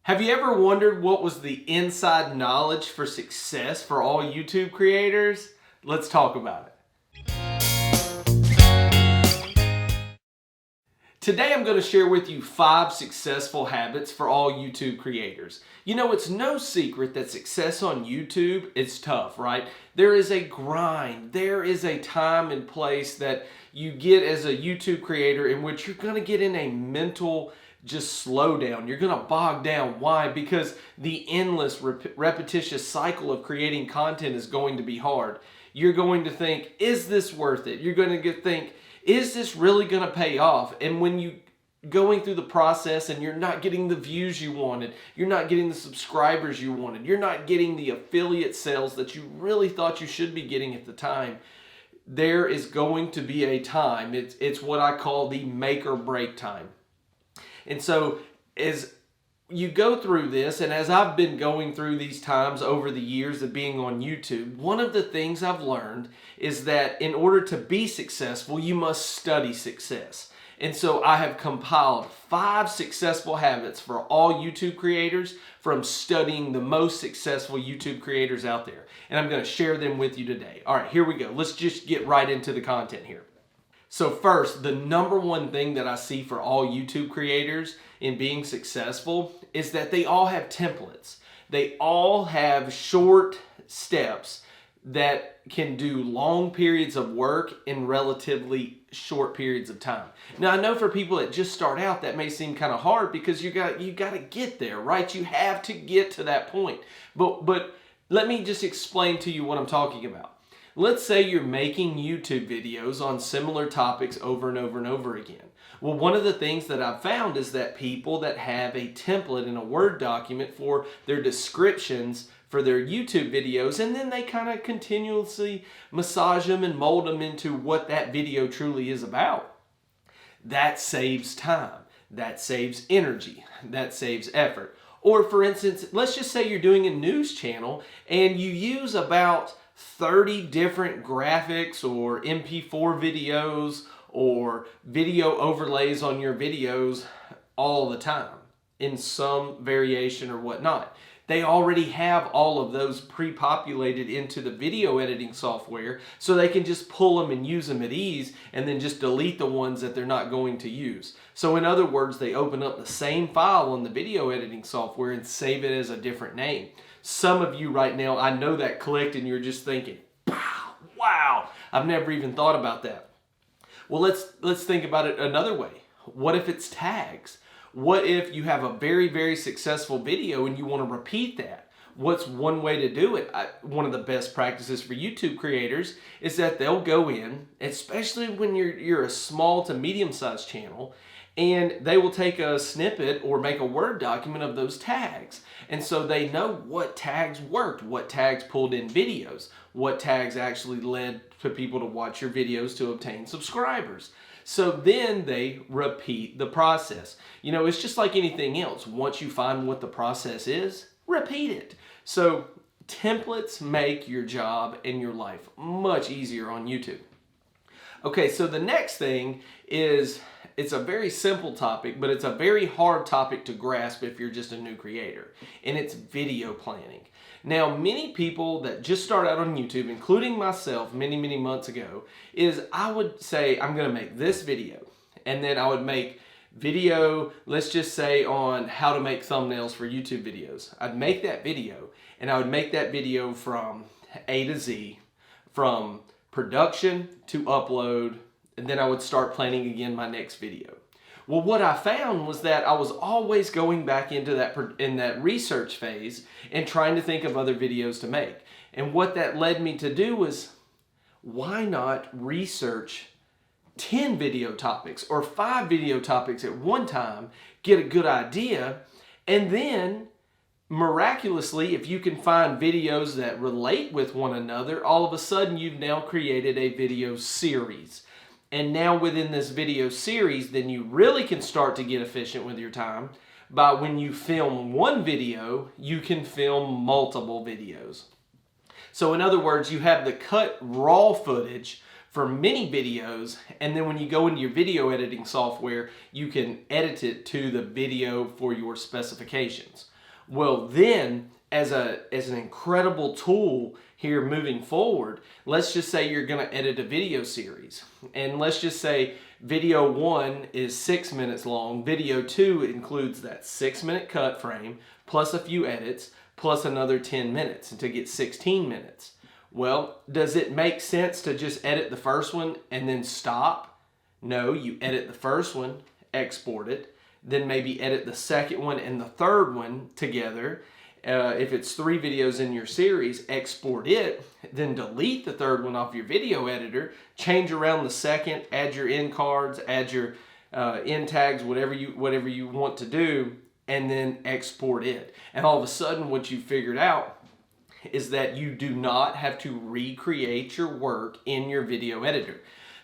Have you ever wondered what was the inside knowledge for success for all YouTube creators? Let's talk about it. Today I'm going to share with you 5 successful habits for all YouTube creators. You know, it's no secret that success on YouTube is tough, right? There is a grind. There is a time and place that you get as a YouTube creator in which you're going to get in a mental just slow down. You're going to bog down. Why? Because the endless repetitious cycle of creating content is going to be hard. You're going to think, is this worth it? You're going to think, is this really going to pay off? And when you going through the process and you're not getting the views you wanted, you're not getting the subscribers you wanted, you're not getting the affiliate sales that you really thought you should be getting at the time, there is going to be a time. It's what I call the make or break time. And so as you go through this, and as I've been going through these times over the years of being on YouTube, one of the things I've learned is that in order to be successful, you must study success. And so I have compiled 5 successful habits for all YouTube creators from studying the most successful YouTube creators out there. And I'm going to share them with you today. All right, here we go. Let's just get right into the content here. So first, the number one thing that I see for all YouTube creators in being successful is that they all have templates. They all have short steps that can do long periods of work in relatively short periods of time. Now, I know for people that just start out, that may seem kind of hard because you got to get there, right? You have to get to that point. But let me just explain to you what I'm talking about. Let's say you're making YouTube videos on similar topics over and over and over again. Well, one of the things that I've found is that people that have a template in a Word document for their descriptions for their YouTube videos, and then they kind of continuously massage them and mold them into what that video truly is about. That saves time. That saves energy. That saves effort. Or for instance, let's just say you're doing a news channel and you use about 30 different graphics or MP4 videos or video overlays on your videos all the time in some variation or whatnot. They already have all of those pre-populated into the video editing software, so they can just pull them and use them at ease and then just delete the ones that they're not going to use. So in other words, they open up the same file on the video editing software and save it as a different name. Some of you right now, I know that clicked and you're just thinking, wow, I've never even thought about that. Well, let's think about it another way. What if it's tags? What if you have a very, very successful video and you want to repeat that? What's one way to do it? One of the best practices for YouTube creators is that they'll go in, especially when you're a small to medium-sized channel, and they will take a snippet or make a Word document of those tags. And so they know what tags worked, what tags pulled in videos, what tags actually led to people to watch your videos to obtain subscribers. So then they repeat the process. You know, it's just like anything else. Once you find what the process is, repeat it. So templates make your job and your life much easier on YouTube. Okay, so the next thing is, it's a very simple topic, but it's a very hard topic to grasp if you're just a new creator, and it's video planning. Now, many people that just start out on YouTube, including myself many, many months ago, is I would say, I'm going to make this video, and then I would make video, let's just say on how to make thumbnails for YouTube videos. I'd make that video, and I would make that video from A to Z, from production to upload, and then I would start planning again my next video. Well, what I found was that I was always going back into that research phase and trying to think of other videos to make. And what that led me to do was, why not research 10 video topics or 5 video topics at one time, get a good idea, and then miraculously, if you can find videos that relate with one another, all of a sudden you've now created a video series. And now within this video series, then you really can start to get efficient with your time by when you film one video, you can film multiple videos. So in other words, you have the cut raw footage for many videos, and then when you go into your video editing software, you can edit it to the video for your specifications. Well, then as an incredible tool here moving forward, let's just say you're going to edit a video series. And let's just say video 1 is 6 minutes long. Video 2 includes that 6-minute cut frame plus a few edits plus another 10 minutes to get 16 minutes. Well, does it make sense to just edit the first one and then stop? No, you edit the first one, export it, then maybe edit the second one and the third one together. If it's 3 videos in your series, export it, then delete the third one off your video editor, change around the second, add your end cards, add your end tags, whatever you want to do, and then export it. And all of a sudden what you figured out is that you do not have to recreate your work in your video editor.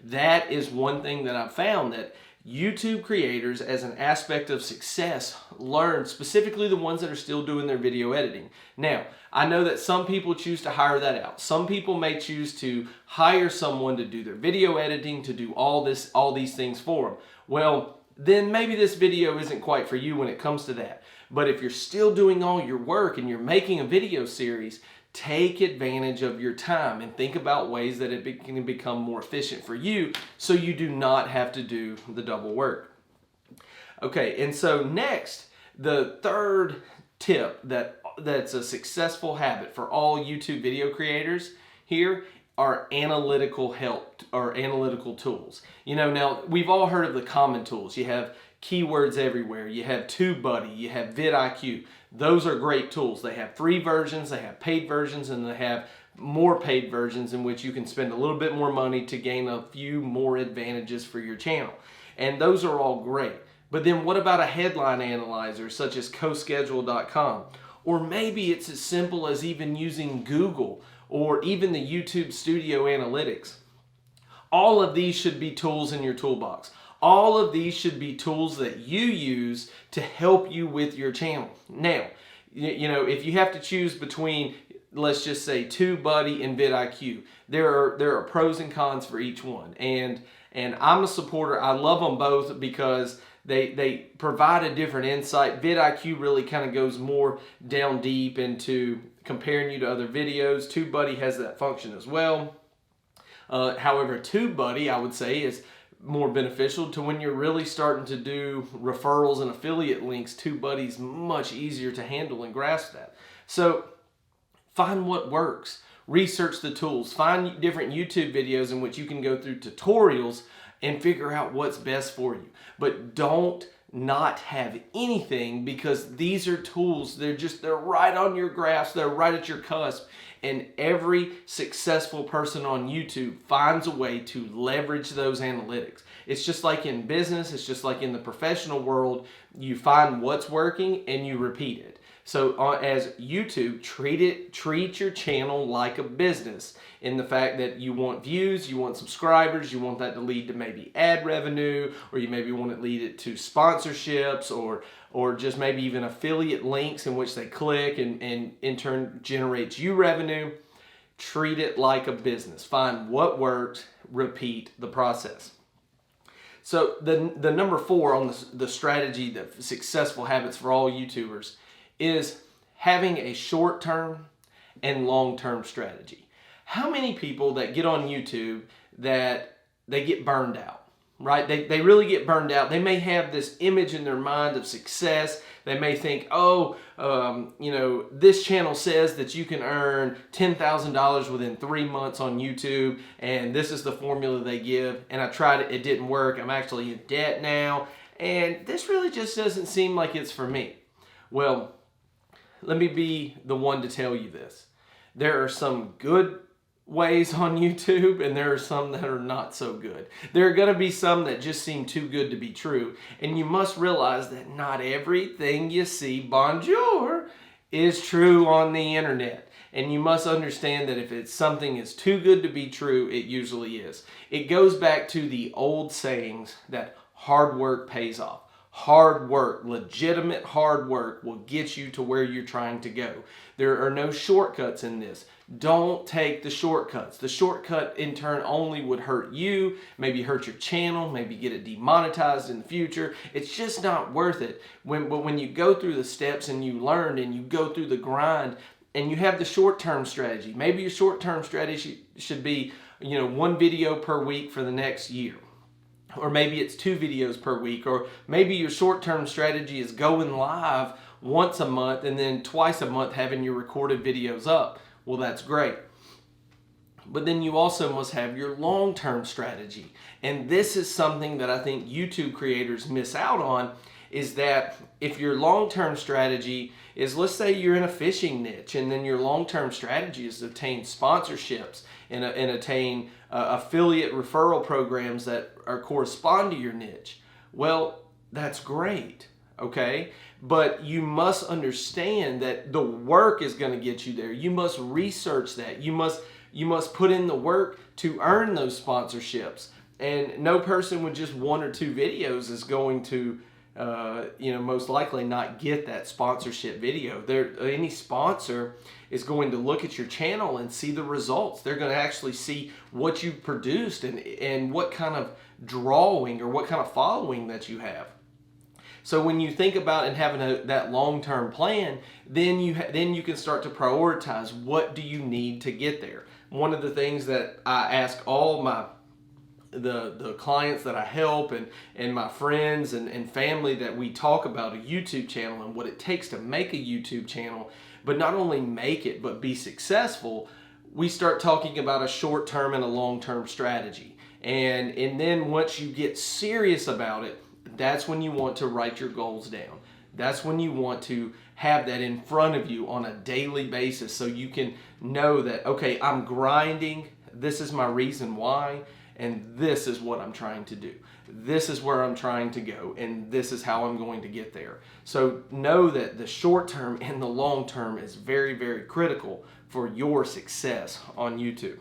That is one thing that I've found that YouTube creators, as an aspect of success, learn, specifically the ones that are still doing their video editing. Now, I know that some people choose to hire that out. Some people may choose to hire someone to do their video editing, to do all these things for them. Well, then maybe this video isn't quite for you when it comes to that. But if you're still doing all your work and you're making a video series, take advantage of your time and think about ways that it can become more efficient for you so you do not have to do the double work. Okay, and so next, the third tip that's a successful habit for all YouTube video creators here are analytical help or analytical tools. You know, now we've all heard of the common tools. You have Keywords Everywhere, you have TubeBuddy, you have vidIQ. Those are great tools. They have free versions, they have paid versions, and they have more paid versions in which you can spend a little bit more money to gain a few more advantages for your channel. And those are all great. But then what about a headline analyzer such as CoSchedule.com? Or maybe it's as simple as even using Google or even the YouTube Studio Analytics. All of these should be tools in your toolbox. All of these should be tools that you use to help you with your channel. Now, you know, if you have to choose between, let's just say, TubeBuddy and vidIQ, there are pros and cons for each one. And I'm a supporter. I love them both because they provide a different insight. vidIQ really kind of goes more down deep into comparing you to other videos. TubeBuddy has that function as well. However, TubeBuddy, I would say, is more beneficial to when you're really starting to do referrals and affiliate links. TubeBuddy's much easier to handle and grasp that. So find what works. Research the tools. Find different YouTube videos in which you can go through tutorials and figure out what's best for you. But don't not have anything, because these are tools. They're right on your grasp. They're right at your cusp. And every successful person on YouTube finds a way to leverage those analytics. It's just like in business. It's just like in the professional world. You find what's working and you repeat it. So as YouTube, treat your channel like a business, in the fact that you want views, you want subscribers, you want that to lead to maybe ad revenue, or you maybe want to lead it to sponsorships, or just maybe even affiliate links in which they click and in turn generates you revenue. Treat it like a business. Find what works, repeat the process. So the number 4 on the strategy, the successful habits for all YouTubers, is having a short-term and long-term strategy. How many people that get on YouTube that they get burned out, right? They really get burned out. They may have this image in their mind of success. They may think, you know, this channel says that you can earn $10,000 within 3 months on YouTube, and this is the formula they give, and I tried it, it didn't work. I'm actually in debt now, and this really just doesn't seem like it's for me. Well, let me be the one to tell you this. There are some good ways on YouTube, and there are some that are not so good. There are going to be some that just seem too good to be true, and you must realize that not everything you see, bonjour, is true on the internet. And you must understand that if something is too good to be true, it usually is. It goes back to the old sayings that hard work pays off. Hard work, legitimate hard work will get you to where you're trying to go. There are no shortcuts in this. Don't take the shortcuts. The shortcut in turn only would hurt you, maybe hurt your channel, maybe get it demonetized in the future. It's just not worth it. But when you go through the steps and you learn and you go through the grind and you have the short-term strategy, maybe your short-term strategy should be, one video per week for the next year. Or maybe it's 2 videos per week, or maybe your short-term strategy is going live once a month and then twice a month having your recorded videos up. Well, that's great. But then you also must have your long-term strategy. And this is something that I think YouTube creators miss out on, is that if your long-term strategy is, let's say you're in a fishing niche, and then your long-term strategy is to attain sponsorships and attain affiliate referral programs that correspond to your niche. Well, that's great, okay? But you must understand that the work is going to get you there. You must research that. You must put in the work to earn those sponsorships. And no person with just 1 or 2 videos is going to most likely not get that sponsorship video. Any sponsor is going to look at your channel and see the results. They're going to actually see what you've produced and what kind of drawing or what kind of following that you have. So when you think about and having that long-term plan, then you can start to prioritize what do you need to get there. One of the things that I ask all the clients that I help and my friends and family that we talk about a YouTube channel and what it takes to make a YouTube channel, but not only make it, but be successful, we start talking about a short-term and a long-term strategy. And then once you get serious about it, that's when you want to write your goals down. That's when you want to have that in front of you on a daily basis so you can know that, okay, I'm grinding, this is my reason why, and this is what I'm trying to do. This is where I'm trying to go, and this is how I'm going to get there. So know that the short term and the long term is very, very critical for your success on YouTube.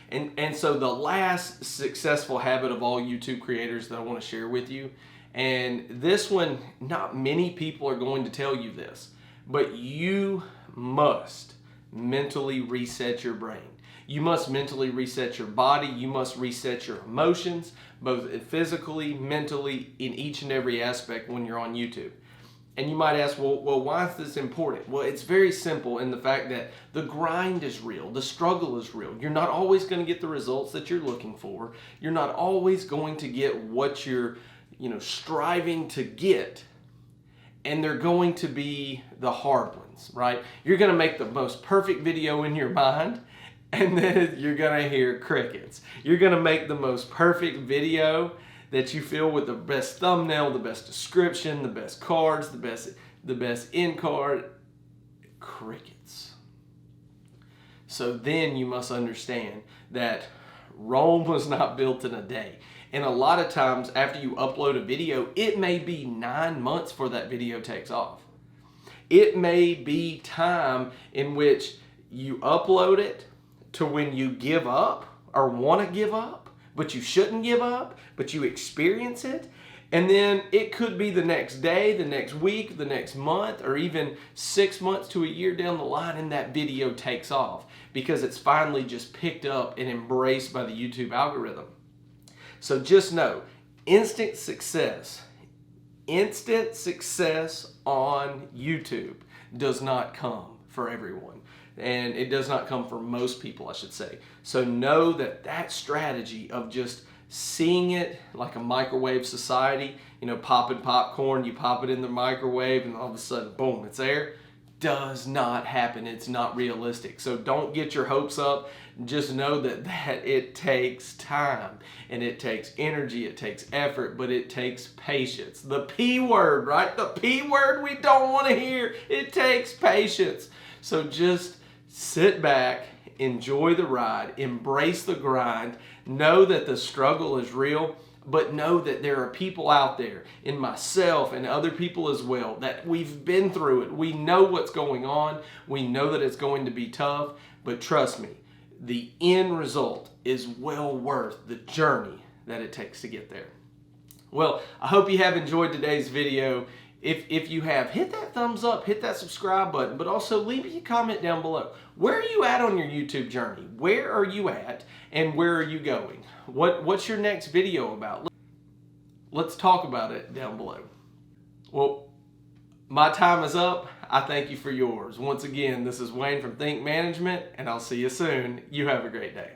And so the last successful habit of all YouTube creators that I want to share with you, and this one, not many people are going to tell you this, but you must mentally reset your brain. You must mentally reset your body. You must reset your emotions, both physically, mentally, in each and every aspect when you're on YouTube. And you might ask, well, why is this important? Well, it's very simple in the fact that the grind is real. The struggle is real. You're not always going to get the results that you're looking for. You're not always going to get what you're, striving to get. And they're going to be the hard ones, right? You're going to make the most perfect video in your mind, and then you're going to hear crickets. You're going to make the most perfect video that you feel with the best thumbnail, the best description, the best cards, the best end card, crickets. So then you must understand that Rome was not built in a day. And a lot of times after you upload a video, it may be 9 months before that video takes off. It may be time in which you upload it to when you give up or want to give up, but you shouldn't give up, but you experience it. And then it could be the next day, the next week, the next month, or even 6 months to a year down the line, and that video takes off because it's finally just picked up and embraced by the YouTube algorithm. So just know, instant success on YouTube does not come for everyone. And it does not come for most people, I should say. So know that strategy of just seeing it like a microwave society, popping popcorn, you pop it in the microwave and all of a sudden, boom, it's there, does not happen. It's not realistic. So don't get your hopes up. Just know that it takes time and it takes energy, it takes effort, but it takes patience. The P word, right? The P word we don't want to hear. It takes patience. So just sit back, enjoy the ride, embrace the grind, know that the struggle is real, but know that there are people out there, and myself and other people as well, that we've been through it. We know what's going on. We know that it's going to be tough, but trust me, the end result is well worth the journey that it takes to get there. Well, I hope you have enjoyed today's video. If you have, hit that thumbs up, hit that subscribe button, but also leave me a comment down below. Where are you at on your YouTube journey? Where are you at and where are you going? What's your next video about? Let's talk about it down below. Well, my time is up. I thank you for yours. Once again, this is Wayne from Think Management, and I'll see you soon. You have a great day.